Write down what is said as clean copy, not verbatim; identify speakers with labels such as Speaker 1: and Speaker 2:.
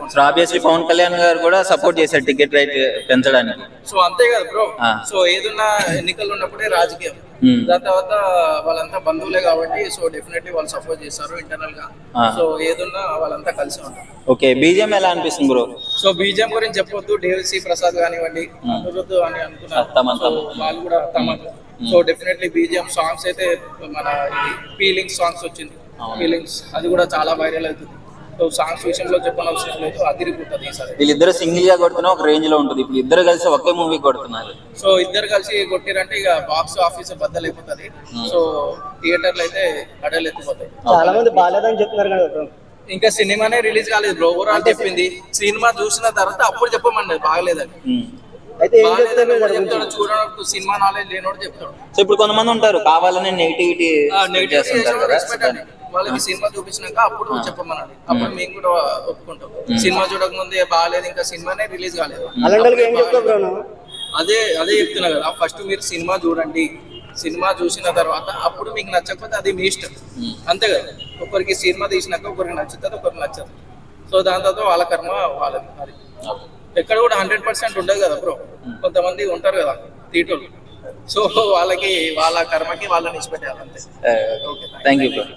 Speaker 1: So obviously Pawan Kalyan గారు కూడా support చేశారు టికెట్ రేట్ పెంచడానికి.
Speaker 2: సో అంతే కదా బ్రో. సో ఏదున్నా ఎన్నికలు ఉన్నప్పుడే రాజకీయం, దాని తర్వాత వాళ్ళంతా బంధువులే కాబట్టి సో డెఫినెట్లీ వాళ్ళు సపోర్ట్ చేస్తారు ఇంటర్నల్ గా. సో ఏదున్నా వాళ్ళంతా కలిసి ఉంటారు.
Speaker 1: ఓకే, బీజేపీ ఎలా అనిపిస్తుంది బ్రో?
Speaker 2: సో బీజేపీ గురించి చెప్పొద్దు, దేవిశ్రీ ప్రసాద్ కానివ్వండి, అనిరుద్ధ్ అని అనుకున్నారు వాళ్ళు కూడా తమ. సో డెఫినెట్లీ బీజేపీ సాంగ్స్ అయితే మన ఫీలింగ్స్ సాంగ్స్ వచ్చింది, ఫీలింగ్స్ అది కూడా చాలా వైరల్ అవుతుంది. సో సాంగ్స్ విషయంలో చెప్పనవసరం లేదు, అదిరిపోతుంది ఈసారి.
Speaker 1: వీళ్ళిద్దరు సింగిల్ గా కొడుతున్నా ఒక రేంజ్ లో ఉంటుంది, ఇప్పుడు ఇద్దరు కలిసి ఒకే మూవీ కొడుతున్నారు.
Speaker 2: సో ఇద్దరు కలిసి కొట్టిరంటే ఇక బాక్స్ ఆఫీస్ బద్దలైపోతుంది. సో థియేటర్లు అయితే అడలు ఎత్తిపోతాయి.
Speaker 3: చాలా మంది బాలేదని చెప్తున్నారు కదా.
Speaker 2: ఇంకా సినిమానే రిలీజ్ కాలేదు బ్రో, ఓవరాల్ చెప్పింది. సినిమా చూసిన తర్వాత అప్పుడు చెప్పమండి బాగలేదని. చూడడానికి సినిమా నాలెడ్జ్ లేనోడు చెప్తాడు.
Speaker 1: సో ఇప్పుడు కొంతమంది ఉంటారు కావాలని నెగిటివిటీ
Speaker 2: వాళ్ళకి సినిమా చూపించినాక అప్పుడు చెప్పమన్నాడు, అప్పుడు మేము కూడా ఒప్పుకుంటాం. సినిమా చూడక ముందే బాగాలేదు, ఇంకా సినిమానే రిలీజ్ కాలేదు. అదే చెప్తున్నా కదా, ఫస్ట్ మీరు సినిమా చూడండి, సినిమా చూసిన తర్వాత అప్పుడు మీకు నచ్చకపోతే అది మీ ఇష్టం, అంతే కదా. ఒకరికి సినిమా తీసినాక ఒకరికి నచ్చుతుంది, ఒకరికి నచ్చదు. సో దాని తర్వాత వాళ్ళ కర్మ వాళ్ళది. అది ఎక్కడ కూడా 100% ఉండదు కదా బ్రో, కొంతమంది ఉంటారు కదా తీటోళ్ళు. సో వాళ్ళకి వాళ్ళ కర్మకి వాళ్ళని ఇచ్చిపెట్టాలి అంతే.
Speaker 1: Okay, thank you bro.